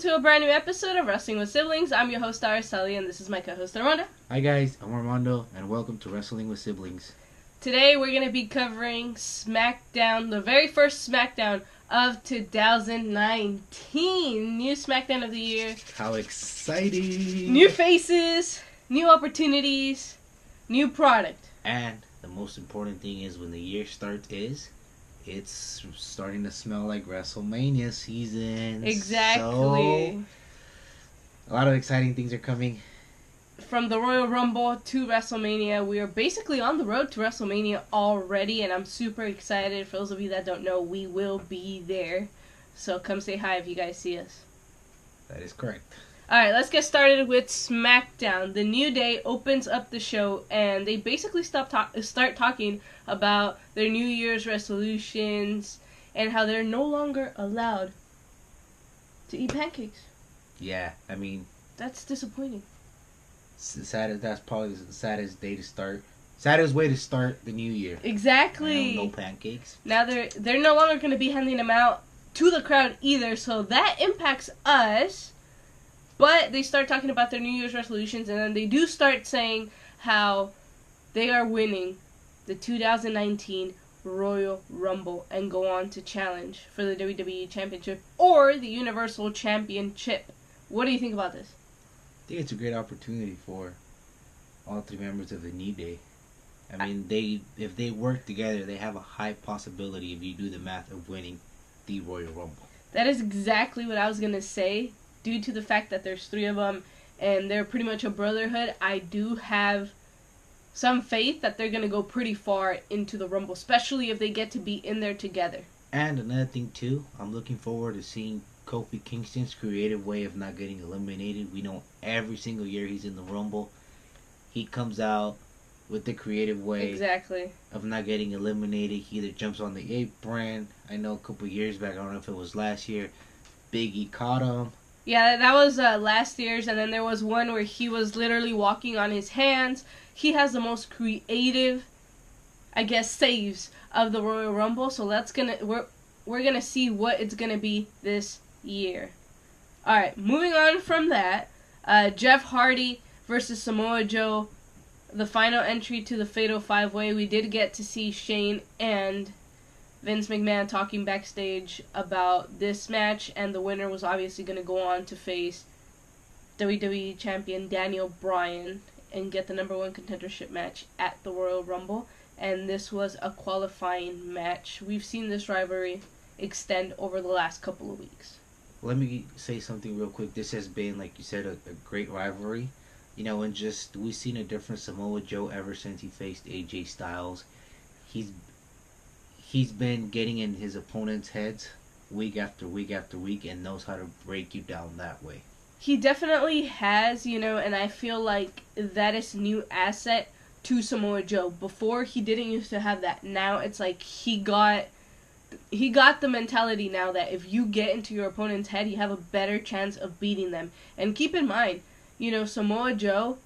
to a brand new episode of Wrestling with Siblings. I'm your host, Araceli, and this is my co-host, Armando. Hi guys, I'm Armando, and welcome to Wrestling with Siblings. Today we're going to be covering Smackdown, the very first Smackdown of 2019. New Smackdown of the year. How exciting! New faces, new opportunities, new product. And the most important thing is when the year starts it's starting to smell like WrestleMania season. Exactly. So, a lot of exciting things are coming. From the Royal Rumble to WrestleMania, we are basically on the road to WrestleMania already, and I'm super excited. For those of you that don't know, we will be there. So come say hi if you guys see us. That is correct. Alright, let's get started with Smackdown. The New Day opens up the show, and they basically start talking about their New Year's resolutions and how they're no longer allowed to eat pancakes. Yeah, I mean, that's disappointing. That's probably the saddest way to start the new year. Exactly. No pancakes. Now they're no longer going to be handing them out to the crowd either, so that impacts us. But they start talking about their New Year's resolutions, and then they do start saying how they are winning the 2019 Royal Rumble and go on to challenge for the WWE Championship or the Universal Championship. What do you think about this? I think it's a great opportunity for all three members of the New Day. I mean, if they work together, they have a high possibility, if you do the math, of winning the Royal Rumble. That is exactly what I was going to say. Due to the fact that there's three of them and they're pretty much a brotherhood, I do have some faith that they're going to go pretty far into the Rumble, especially if they get to be in there together. And another thing, too, I'm looking forward to seeing Kofi Kingston's creative way of not getting eliminated. We know every single year he's in the Rumble, he comes out with the creative way of not getting eliminated. He either jumps on the apron. I know a couple years back, I don't know if it was last year, Big E caught him. Yeah, that was last year's, and then there was one where he was literally walking on his hands. He has the most creative, I guess, saves of the Royal Rumble, so we're gonna see what it's gonna be this year. Alright, moving on from that, Jeff Hardy versus Samoa Joe, the final entry to the Fatal 5-Way. We did get to see Shane and Vince McMahon talking backstage about this match, and the winner was obviously going to go on to face WWE Champion Daniel Bryan and get the number one contendership match at the Royal Rumble, and this was a qualifying match. We've seen this rivalry extend over the last couple of weeks. Let me say something real quick. This has been, like you said, a great rivalry. You know, and just, we've seen a different Samoa Joe ever since he faced AJ Styles. He's been getting in his opponent's heads week after week after week and knows how to break you down that way. He definitely has, and I feel like that is a new asset to Samoa Joe. Before, he didn't used to have that. Now it's like he got the mentality now that if you get into your opponent's head, you have a better chance of beating them. And keep in mind, Samoa Joe,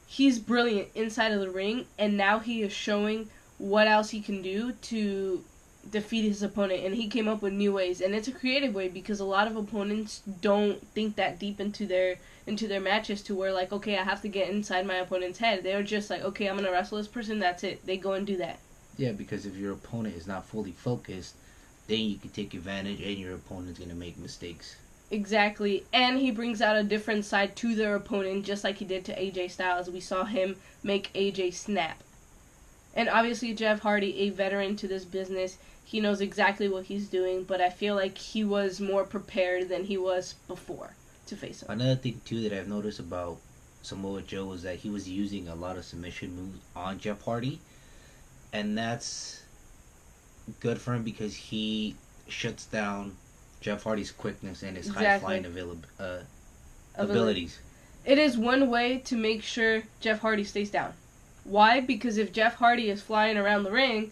he's brilliant inside of the ring, and now he is showing what else he can do to defeat his opponent, and he came up with new ways, and it's a creative way because a lot of opponents don't think that deep into their matches to where, like, okay, I have to get inside my opponent's head. They're just like, okay, I'm gonna wrestle this person, that's it. They go and do that. Yeah, because if your opponent is not fully focused, then you can take advantage and your opponent's gonna make mistakes. Exactly, and he brings out a different side to their opponent, just like he did to AJ Styles. We saw him make AJ snap. And obviously Jeff Hardy, a veteran to this business, he knows exactly what he's doing, but I feel like he was more prepared than he was before to face him. Another thing, too, that I've noticed about Samoa Joe was that he was using a lot of submission moves on Jeff Hardy, and that's good for him because he shuts down Jeff Hardy's quickness and his high-flying abilities. It is one way to make sure Jeff Hardy stays down. Why? Because if Jeff Hardy is flying around the ring,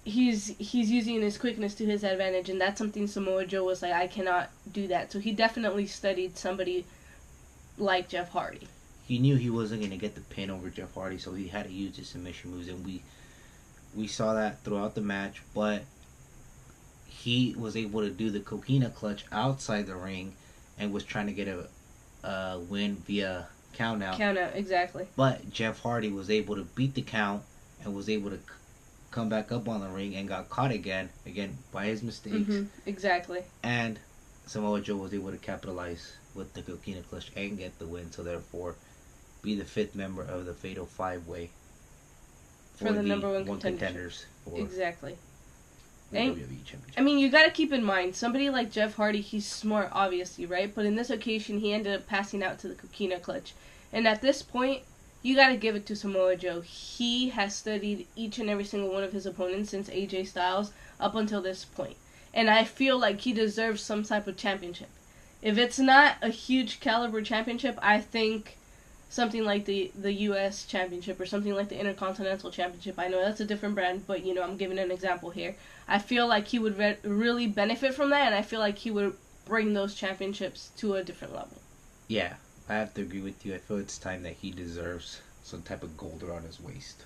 he's using his quickness to his advantage, and that's something Samoa Joe was like, I cannot do that. So he definitely studied somebody like Jeff Hardy. He knew he wasn't going to get the pin over Jeff Hardy, so he had to use his submission moves, and we saw that throughout the match, but he was able to do the coquina clutch outside the ring and was trying to get a win via count out. Count out, exactly. But Jeff Hardy was able to beat the count and was able to come back up on the ring and got caught again by his mistakes. Exactly. And Samoa Joe was able to capitalize with the Coquina Clutch and get the win, so therefore be the 5th member of the Fatal 5-Way for the number one contenders for exactly. the WWE Championship. I mean, you got to keep in mind, somebody like Jeff Hardy, he's smart, obviously, right? But in this occasion, he ended up passing out to the Coquina Clutch. And at this point, you got to give it to Samoa Joe. He has studied each and every single one of his opponents since AJ Styles up until this point. And I feel like he deserves some type of championship. If it's not a huge caliber championship, I think something like the U.S. Championship or something like the Intercontinental Championship. I know that's a different brand, but, I'm giving an example here. I feel like he would really benefit from that, and I feel like he would bring those championships to a different level. Yeah, I have to agree with you. I feel it's time that he deserves some type of gold around his waist.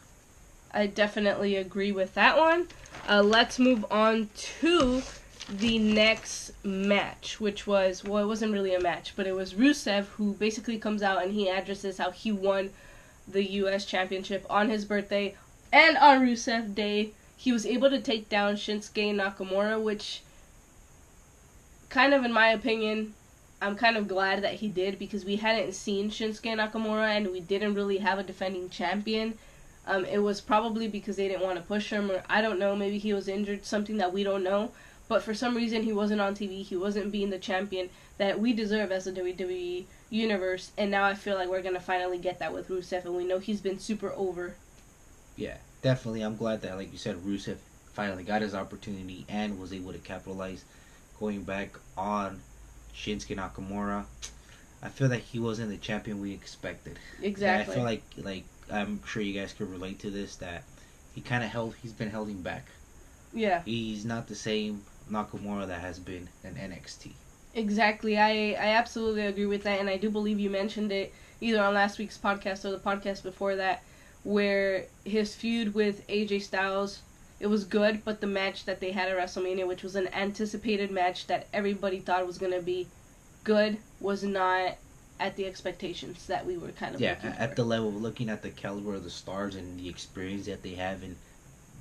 I definitely agree with that one. Let's move on to the next match, which was, it wasn't really a match, but it was Rusev, who basically comes out and he addresses how he won the U.S. Championship on his birthday. And on Rusev Day, he was able to take down Shinsuke Nakamura, which, kind of in my opinion, I'm kind of glad that he did, because we hadn't seen Shinsuke Nakamura and we didn't really have a defending champion. It was probably because they didn't want to push him, or I don't know, maybe he was injured, something that we don't know. But for some reason, he wasn't on TV. He wasn't being the champion that we deserve as a WWE Universe. And now I feel like we're going to finally get that with Rusev. And we know he's been super over. Yeah, definitely. I'm glad that, like you said, Rusev finally got his opportunity and was able to capitalize going back on Shinsuke Nakamura. I feel like he wasn't the champion we expected. Exactly. And I feel like I'm sure you guys could relate to this, that he's been holding back. Yeah. He's not the same Nakamura that has been in NXT. Exactly. I absolutely agree with that, and I do believe you mentioned it either on last week's podcast or the podcast before that, where his feud with AJ Styles, it was good, but the match that they had at WrestleMania, which was an anticipated match that everybody thought was going to be good, was not at the expectations that we were kind of looking for. At the level, looking at the caliber of the stars and the experience that they have in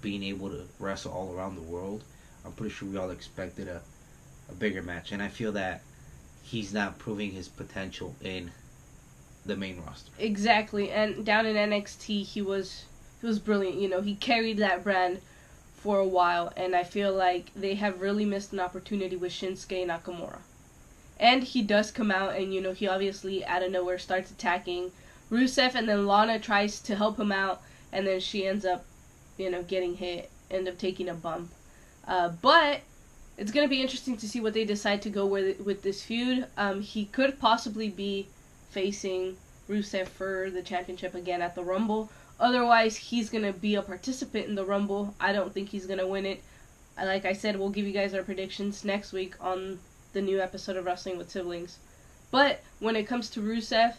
being able to wrestle all around the world, I'm pretty sure we all expected a bigger match, and I feel that he's not proving his potential in the main roster. Exactly, and down in NXT, he was brilliant. He carried that brand for a while, and I feel like they have really missed an opportunity with Shinsuke Nakamura. And he does come out, and he obviously out of nowhere starts attacking Rusev, and then Lana tries to help him out, and then she ends up getting hit, end up taking a bump. But it's going to be interesting to see what they decide to go with this feud. He could possibly be facing Rusev for the championship again at the Rumble. Otherwise, he's going to be a participant in the Rumble. I don't think he's going to win it. Like I said, we'll give you guys our predictions next week on the new episode of Wrestling with Siblings. But when it comes to Rusev,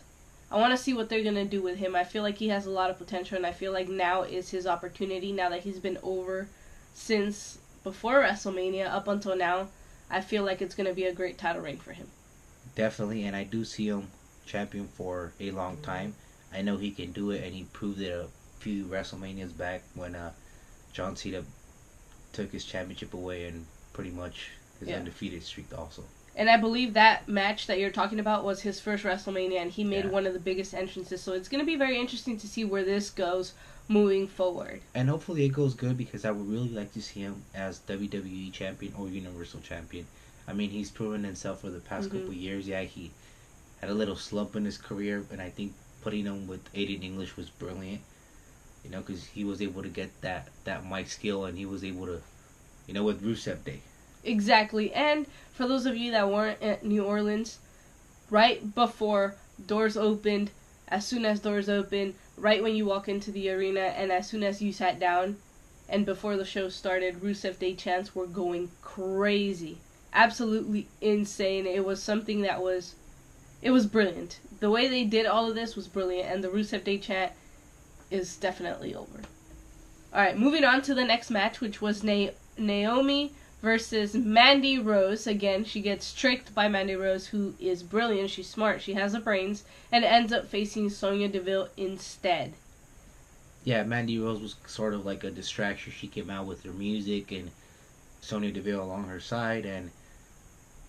I want to see what they're going to do with him. I feel like he has a lot of potential, and I feel like now is his opportunity, now that he's been over since before WrestleMania up until now. I feel like it's going to be a great title reign for him. Definitely, and I do see him champion for a long time. I know he can do it, and he proved it a few WrestleManias back when John Cena took his championship away and pretty much his undefeated streak also. And I believe that match that you're talking about was his first WrestleMania, and he made one of the biggest entrances. So it's going to be very interesting to see where this goes moving forward. And hopefully it goes good, because I would really like to see him as WWE Champion or Universal Champion. I mean, he's proven himself for the past couple of years. Yeah, he had a little slump in his career, and I think putting him with Aiden English was brilliant. Because he was able to get that mic skill, and he was able to, with Rusev Day. Exactly. And for those of you that weren't at New Orleans, right before doors opened, as soon as doors opened, right when you walk into the arena, and as soon as you sat down, and before the show started, Rusev Day chants were going crazy. Absolutely insane. It was something that was brilliant. The way they did all of this was brilliant, and the Rusev Day chant is definitely over. Alright, moving on to the next match, which was Naomi versus Mandy Rose. Again, she gets tricked by Mandy Rose, who is brilliant. She's smart. She has the brains, and ends up facing Sonya Deville instead. Yeah, Mandy Rose was sort of like a distraction. She came out with her music and Sonya Deville along her side, and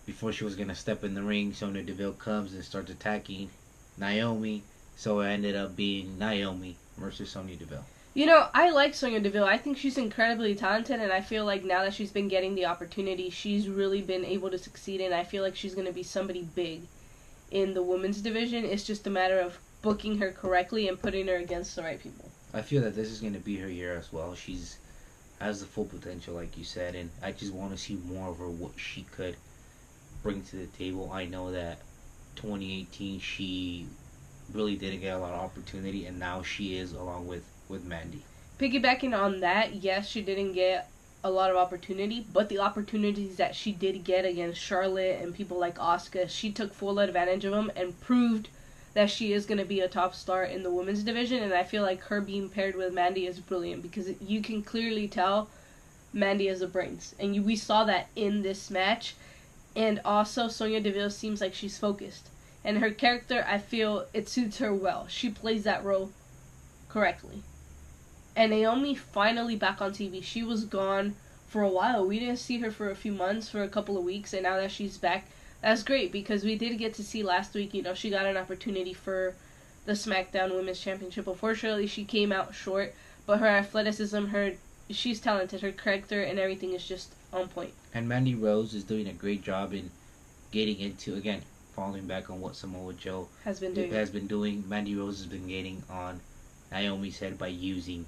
before she was gonna step in the ring, Sonya Deville comes and starts attacking Naomi. So it ended up being Naomi versus Sonya Deville. You know, I like Sonya Deville. I think she's incredibly talented, and I feel like now that she's been getting the opportunity, she's really been able to succeed, and I feel like she's going to be somebody big in the women's division. It's just a matter of booking her correctly and putting her against the right people. I feel that this is going to be her year as well. She's has the full potential, like you said, and I just want to see more of her, what she could bring to the table. I know that 2018 she really didn't get a lot of opportunity, and now she is, along with Mandy. Piggybacking on that, yes, she didn't get a lot of opportunity, but the opportunities that she did get against Charlotte and people like Asuka, she took full advantage of them and proved that she is going to be a top star in the women's division, and I feel like her being paired with Mandy is brilliant because you can clearly tell Mandy has the brains, and we saw that in this match. And also, Sonya Deville seems like she's focused, and her character, I feel it suits her well. She plays that role correctly. And Naomi finally back on TV. She was gone for a while. We didn't see her for a few months, for a couple of weeks, and now that she's back, that's great because we did get to see last week, she got an opportunity for the Smackdown Women's Championship. Unfortunately, she came out short, but her athleticism, she's talented. Her character and everything is just on point. And Mandy Rose is doing a great job in getting into, again, falling back on what Samoa Joe has been doing. Mandy Rose has been getting on Naomi's head by using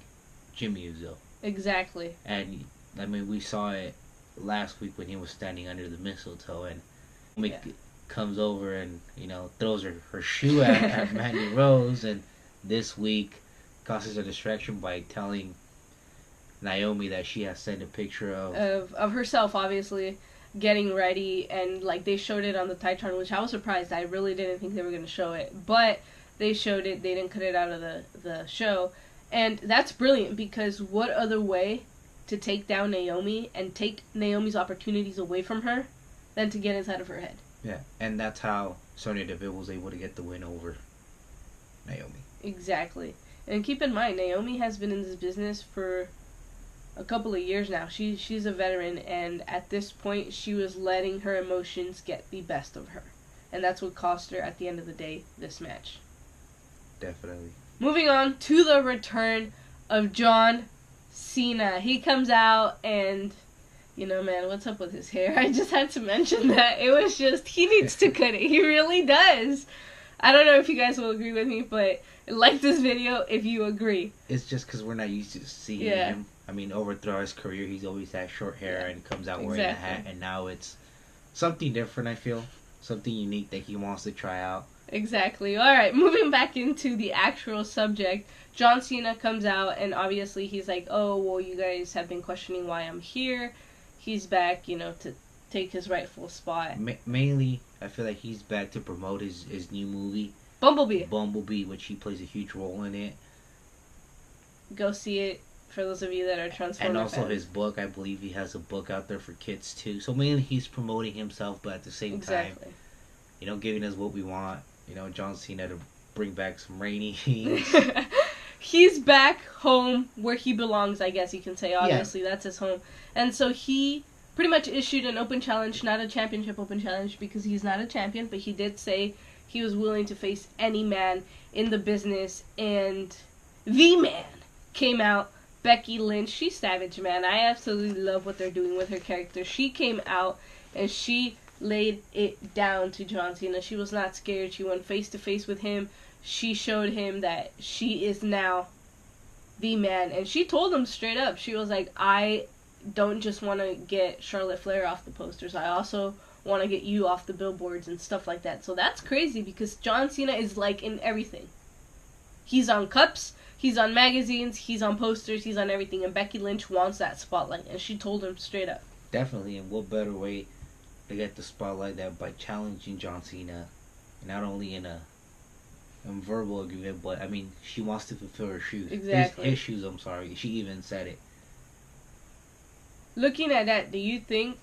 Jimmy Uso. Exactly. And, I mean, we saw it last week when he was standing under the mistletoe, and Naomi comes over and, throws her shoe at Mandy Rose, and this week causes a distraction by telling Naomi that she has sent a picture of herself, obviously, getting ready, and, they showed it on the Titantron, which I was surprised. I really didn't think they were going to show it, but they showed it. They didn't cut it out of the show. And that's brilliant because what other way to take down Naomi and take Naomi's opportunities away from her than to get inside of her head? Yeah, and that's how Sonya Deville was able to get the win over Naomi. Exactly. And keep in mind, Naomi has been in this business for a couple of years now. She's a veteran, and at this point, she was letting her emotions get the best of her. And that's what cost her, at the end of the day, this match. Definitely. Moving on to the return of John Cena. He comes out and, man, what's up with his hair? I just had to mention that. It was just, he needs to cut it. He really does. I don't know if you guys will agree with me, but like this video if you agree. It's just because we're not used to seeing him. I mean, over throughout his career, he's always had short hair and comes out wearing a hat, and now it's something different, I feel. Something unique that he wants to try out. Exactly. Alright, moving back into the actual subject, John Cena comes out, and obviously he's like, oh, well, you guys have been questioning why I'm here. He's back, to take his rightful spot. Mainly, I feel like he's back to promote his new movie. Bumblebee, which he plays a huge role in it. Go see it, for those of you that are Transformers And also fans. his book, I believe he has a book out there for kids too. So mainly he's promoting himself, but at the same time, giving us what we want. John Cena to bring back some ratings. He's back home where he belongs, I guess you can say. Obviously, that's his home. And so he pretty much issued an open challenge, not a championship open challenge because he's not a champion, but he did say he was willing to face any man in the business. And the man came out, Becky Lynch. She's savage, man. I absolutely love what they're doing with her character. She came out and she laid it down to John Cena. She was not scared. She went face to face with him. She showed him that she is now the man. And she told him straight up. She was like, I don't just want to get Charlotte Flair off the posters. I also want to get you off the billboards and stuff like that. So that's crazy because John Cena is in everything. He's on cups. He's on magazines. He's on posters. He's on everything. And Becky Lynch wants that spotlight. And she told him straight up. Definitely. And what better way to get the spotlight that by challenging John Cena, not only in a verbal agreement, but I mean she wants to fulfill her shoes. Exactly. His shoes. I'm sorry. She even said it. Looking at that, do you think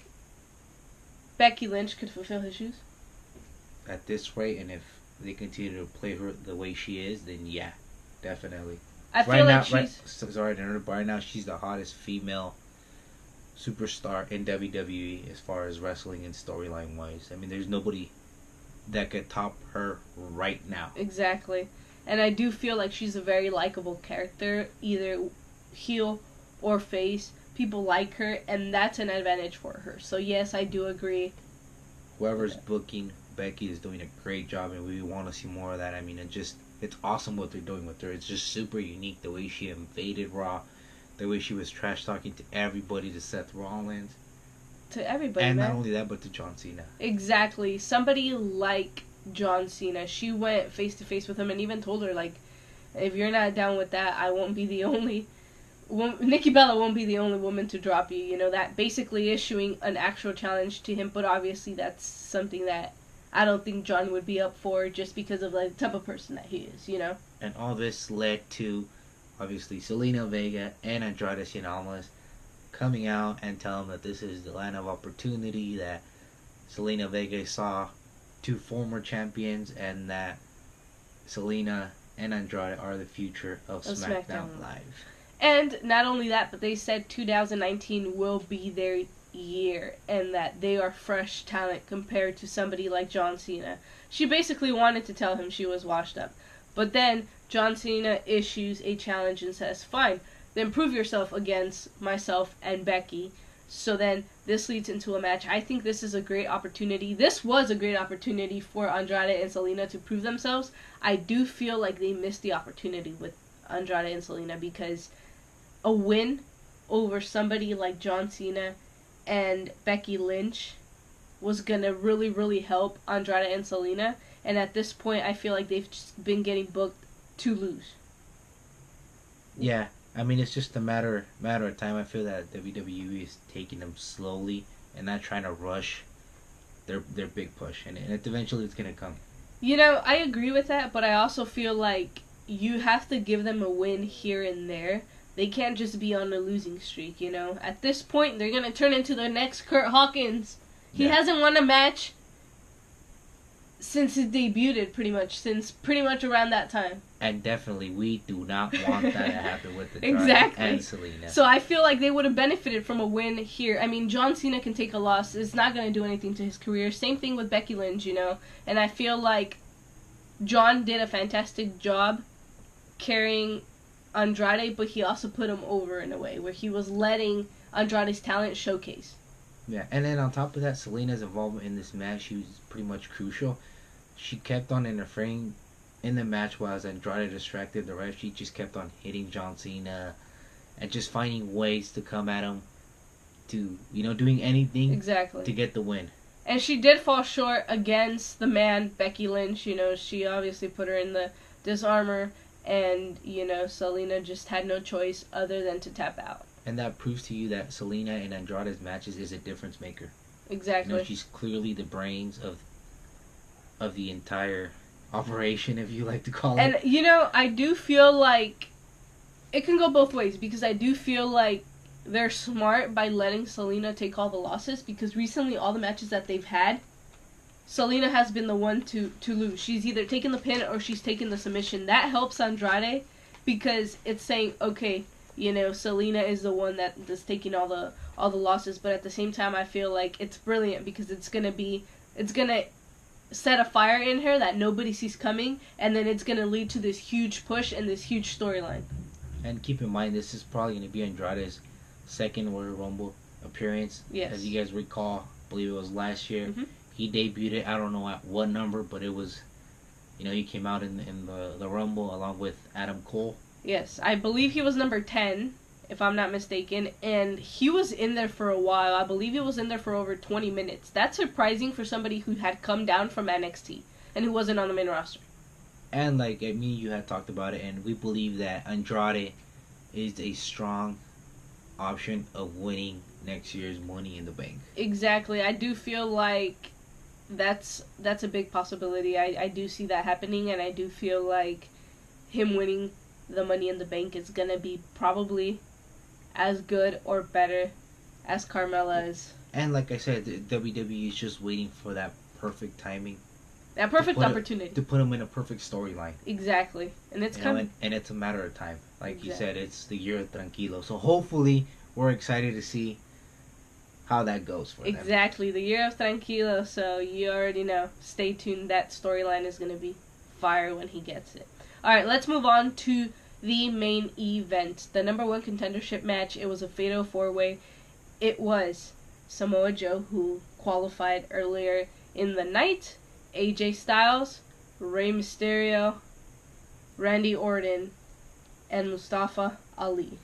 Becky Lynch could fulfill his shoes? At this rate, and if they continue to play her the way she is, then yeah, definitely. I feel like she's... Sorry to interrupt, but right now she's the hottest female superstar in WWE as far as wrestling and storyline wise. I mean, there's nobody that could top her right now. Exactly. And I do feel like she's a very likable character, either heel or face. People like her, and that's an advantage for her. So yes, I do agree. Whoever's booking Becky is doing a great job, and we want to see more of that. I mean, it's awesome what they're doing with her. It's just super unique, the way she invaded Raw, the way she was trash talking to everybody, to Seth Rollins, to everybody, and man. not only that, but to John Cena. Exactly. Somebody like John Cena. She went face to face with him and even told her, like, if you're not down with that, I won't be the only. Nikki Bella won't be the only woman to drop you. You know, that basically issuing an actual challenge to him. But obviously, that's something that I don't think John would be up for, just because of like, the type of person that he is. You know. And all this led to, obviously, Zelina Vega and Andrade Cien Almas coming out and telling that this is the land of opportunity, that Zelina Vega saw two former champions, and that Zelina and Andrade are the future of SmackDown Live. And not only that, but they said 2019 will be their year, and that they are fresh talent compared to somebody like John Cena. She basically wanted to tell him she was washed up. But then John Cena issues a challenge and says, fine, then prove yourself against myself and Becky. So then this leads into a match. I think this is a great opportunity. This was a great opportunity for Andrade and Zelina to prove themselves. I do feel like they missed the opportunity with Andrade and Zelina, because a win over somebody like John Cena and Becky Lynch was going to really, really help Andrade and Zelina. And at this point, I feel like they've just been getting booked to lose. Yeah, I mean, it's just a matter of time. I feel that WWE is taking them slowly and not trying to rush their big push. And eventually it's going to come. You know, I agree with that, but I also feel like you have to give them a win here and there. They can't just be on a losing streak, you know. At this point, they're going to turn into the next Kurt Hawkins. He hasn't won a match since he debuted, pretty much around that time. And definitely, we do not want that to happen with the exactly. and Zelina. So I feel like they would have benefited from a win here. I mean, John Cena can take a loss. It's not going to do anything to his career. Same thing with Becky Lynch, you know. And I feel like John did a fantastic job carrying Andrade, but he also put him over in a way where he was letting Andrade's talent showcase. Yeah, and then on top of that, Selena's involvement in this match, she was pretty much crucial. She kept on interfering in the match while Andrade distracted the ref. She just kept on hitting John Cena and just finding ways to come at him, to, you know, doing anything to get the win. And she did fall short against the man, Becky Lynch. You know, she obviously put her in the disarmor, and, you know, Zelina just had no choice other than to tap out. And that proves to you that Zelina in Andrade's matches is a difference maker. Exactly. You know, she's clearly the brains of the entire operation, if you like to call it. And, you know, I do feel like it can go both ways, because I do feel like they're smart by letting Zelina take all the losses, because recently all the matches that they've had, Zelina has been the one to lose. She's either taken the pin or she's taken the submission. That helps Andrade, because it's saying, okay, you know, Zelina is the one that's taking all the losses. But at the same time, I feel like it's brilliant, because it's gonna set a fire in her that nobody sees coming, and then it's gonna lead to this huge push and this huge storyline. And keep in mind, this is probably gonna be Andrade's second Royal Rumble appearance. Yes. As you guys recall, I believe it was last year. Mm-hmm. He debuted, I don't know at what number, but it was, you know, he came out in the Rumble along with Adam Cole. Yes, I believe he was number 10, if I'm not mistaken, and he was in there for a while. I believe he was in there for over 20 minutes. That's surprising for somebody who had come down from NXT and who wasn't on the main roster. And like me and you had talked about it, and we believe that Andrade is a strong option of winning next year's Money in the Bank. Exactly. I do feel like that's a big possibility. I do see that happening, and I do feel like him winning the Money in the Bank is going to be probably as good or better as Carmella is. And like I said, the WWE is just waiting for that perfect timing. That perfect opportunity. To put him in a perfect storyline. Exactly. And it's coming. And it's a matter of time. Like exactly. you said, it's the year of Tranquilo. So hopefully we're excited to see how that goes for them. Exactly. The year of Tranquilo. So you already know. Stay tuned. That storyline is going to be fire when he gets it. Alright, let's move on to the main event. The number 1 contendership match. It was a fatal 4-way. It was Samoa Joe, who qualified earlier in the night, AJ Styles, Rey Mysterio, Randy Orton, and Mustafa Ali.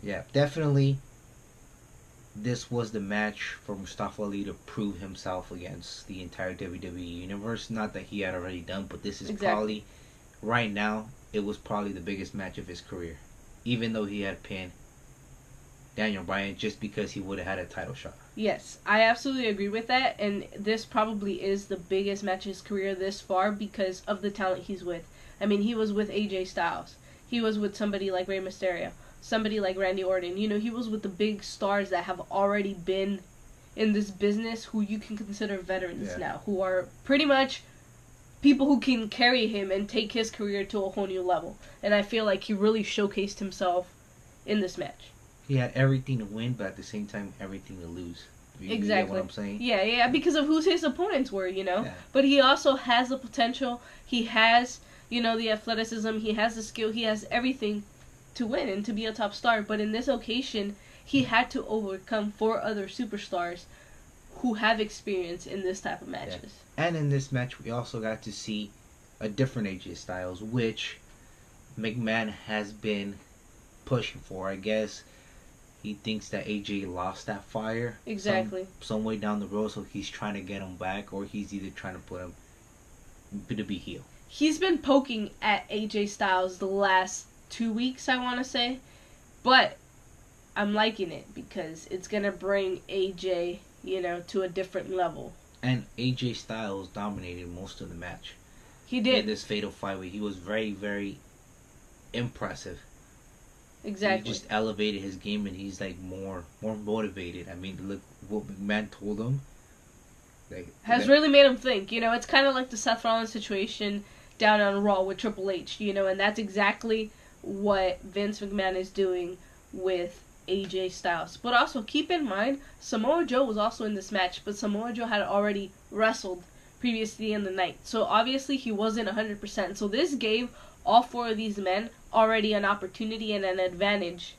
Yeah, definitely this was the match for Mustafa Ali to prove himself against the entire WWE Universe. Not that he had already done, but this is probably, right now, it was probably the biggest match of his career. Even though he had pinned Daniel Bryan, just because he would have had a title shot. Yes, I absolutely agree with that, and this probably is the biggest match of his career this far because of the talent he's with. I mean, he was with AJ Styles. He was with somebody like Rey Mysterio, somebody like Randy Orton. You know, he was with the big stars that have already been in this business who you can consider veterans now, who are pretty much people who can carry him and take his career to a whole new level. And I feel like he really showcased himself in this match. He had everything to win, but at the same time, everything to lose. You get what I'm saying? Yeah, because of who his opponents were, you know? Yeah. But he also has the potential. He has, the athleticism. He has the skill. He has everything to win and to be a top star. But in this occasion, he had to overcome 4 other superstars who have experience in this type of matches. Yeah. And in this match, we also got to see a different AJ Styles, which McMahon has been pushing for, I guess. He thinks that AJ lost that fire. Exactly. Some way down the road, so he's trying to get him back, or he's either trying to put him to be heel. He's been poking at AJ Styles the last 2 weeks, I want to say. But I'm liking it because it's going to bring AJ, to a different level. And AJ Styles dominated most of the match. He did. In this fatal 5-way. He was very, very impressive. Exactly. He just elevated his game, and he's like more motivated. I mean, look what McMahon told him. Has really made him think. It's kind of like the Seth Rollins situation down on Raw with Triple H. And that's exactly what Vince McMahon is doing with AJ Styles. But also keep in mind, Samoa Joe was also in this match, but Samoa Joe had already wrestled previously in the night, so obviously he wasn't 100%. So this gave all 4 of these men already an opportunity and an advantage.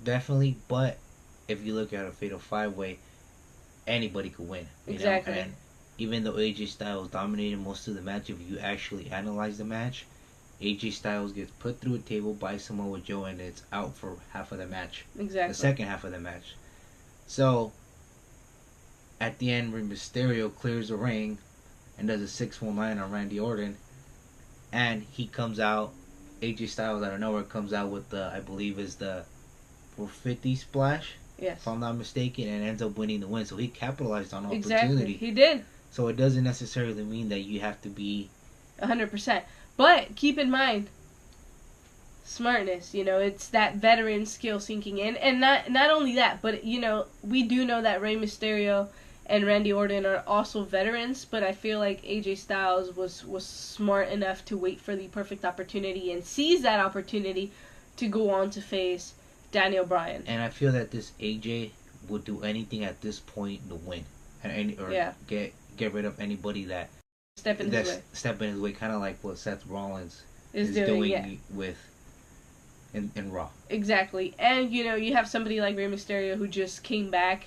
Definitely, but if you look at a fatal 5-way, anybody could win. Exactly. And even though AJ Styles dominated most of the match, if you actually analyze the match, AJ Styles gets put through a table by Samoa Joe, and it's out for half of the match. Exactly. The second half of the match. So, at the end, Rey Mysterio clears the ring and does a 619 on Randy Orton, and he comes out. AJ Styles out of nowhere comes out with I believe is the 450 splash. Yes. If I'm not mistaken, and ends up winning the win. So he capitalized on opportunity. Exactly. He did. So it doesn't necessarily mean that you have to be 100%. But keep in mind, smartness. It's that veteran skill sinking in, and not only that, but we do know that Rey Mysterio and Randy Orton are also veterans, but I feel like AJ Styles was smart enough to wait for the perfect opportunity and seize that opportunity to go on to face Daniel Bryan. And I feel that this AJ would do anything at this point to win, get rid of anybody that step in his way, kind of like what Seth Rollins is doing with in Raw. Exactly, and you have somebody like Rey Mysterio who just came back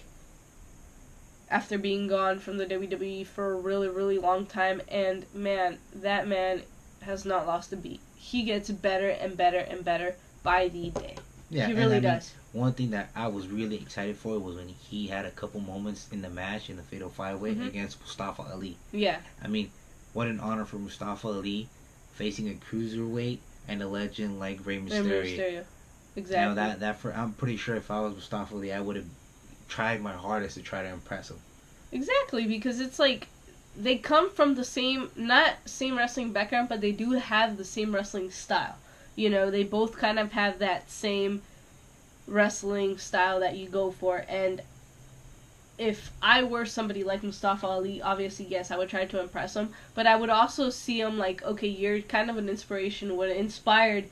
after being gone from the WWE for a really, really long time, and man, that man has not lost a beat. He gets better and better and better by the day. Yeah, he really does. One thing that I was really excited for was when he had a couple moments in the match in the Fatal 5-Way against Mustafa Ali. Yeah. I mean, what an honor for Mustafa Ali facing a cruiserweight and a legend like Rey Mysterio. Exactly. I'm pretty sure if I was Mustafa Ali, I would have tried my hardest to try to impress him. Exactly, because it's like they come from the not same wrestling background, but they do have the same wrestling style. They both kind of have that same wrestling style that you go for, and if I were somebody like Mustafa Ali, obviously, yes, I would try to impress him. But I would also see him like, okay, you're kind of an inspiration. What inspired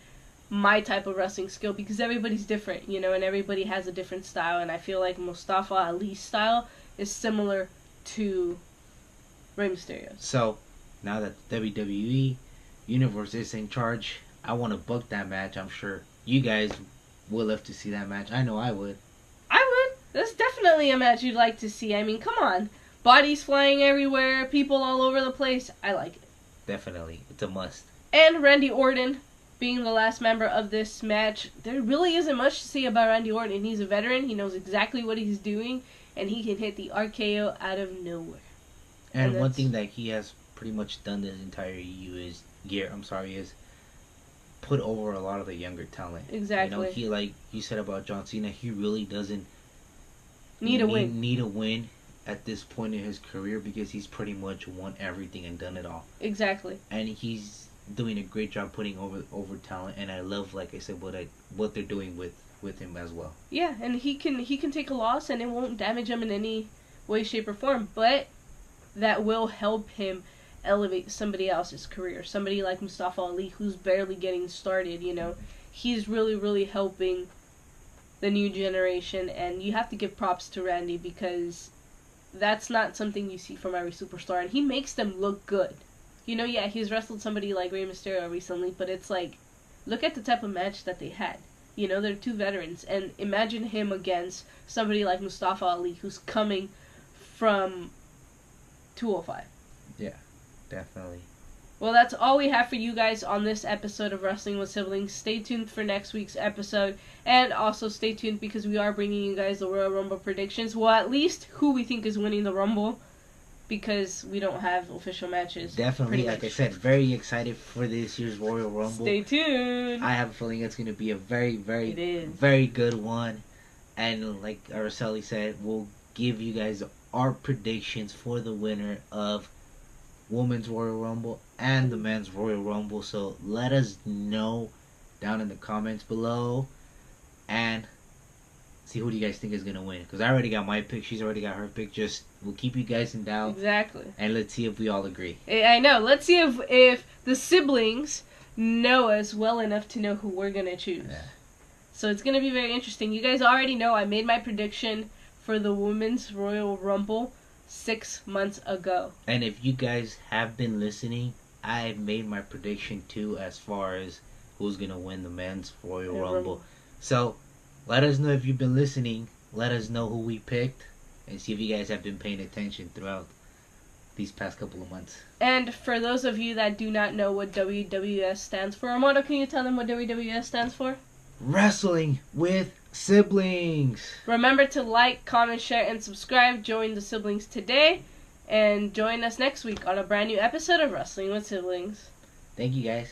my type of wrestling skill, because everybody's different, you know, and everybody has a different style. And I feel like Mustafa Ali's style is similar to Rey Mysterio's. So, now that the WWE Universe is in charge, I want to book that match. I'm sure you guys would love to see that match. I know I would. I would. That's definitely a match you'd like to see. I mean, come on. Bodies flying everywhere, people all over the place. I like it. Definitely. It's a must. And Randy Orton being the last member of this match. There really isn't much to say about Randy Orton. He's a veteran. He knows exactly what he's doing. And he can hit the RKO out of nowhere. And one thing that he has pretty much done this entire year is put over a lot of the younger talent. Exactly. You know, he, like you said about John Cena, he really doesn't need a win at this point in his career, because he's pretty much won everything and done it all. Exactly. And he's doing a great job putting over talent, and I love, like I said, what they're doing with him as well. Yeah, and he can take a loss and it won't damage him in any way, shape, or form, but that will help him elevate somebody else's career. Somebody like Mustafa Ali, who's barely getting started, you know. He's really, really helping the new generation, and you have to give props to Randy, because that's not something you see from every superstar, and he makes them look good. You know, yeah, he's wrestled somebody like Rey Mysterio recently, but it's like, look at the type of match that they had. You know, they're two veterans, and imagine him against somebody like Mustafa Ali, who's coming from 205. Yeah, definitely. Well, that's all we have for you guys on this episode of Wrestling with Siblings. Stay tuned for next week's episode, and also stay tuned because we are bringing you guys the Royal Rumble predictions. Well, at least who we think is winning the Rumble, because we don't have official matches. Definitely, like I said, very excited for this year's Royal Rumble. Stay tuned. I have a feeling it's going to be a very, very good one. And like Araceli said, we'll give you guys our predictions for the winner of Women's Royal Rumble and the Men's Royal Rumble. So let us know down in the comments below, and see who do you guys think is going to win. Because I already got my pick. She's already got her pick. Just, we'll keep you guys in doubt. Exactly. And let's see if we all agree. I know. Let's see if the siblings know us well enough to know who we're going to choose. Yeah. So it's going to be very interesting. You guys already know I made my prediction for the Women's Royal Rumble 6 months ago. And if you guys have been listening, I made my prediction too, as far as who's going to win the Men's Royal Rumble. So let us know if you've been listening. Let us know who we picked, and see if you guys have been paying attention throughout these past couple of months. And for those of you that do not know what WWS stands for, Armando, can you tell them what WWS stands for? Wrestling with Siblings. Remember to like, comment, share, and subscribe. Join the siblings today, and join us next week on a brand new episode of Wrestling with Siblings. Thank you, guys.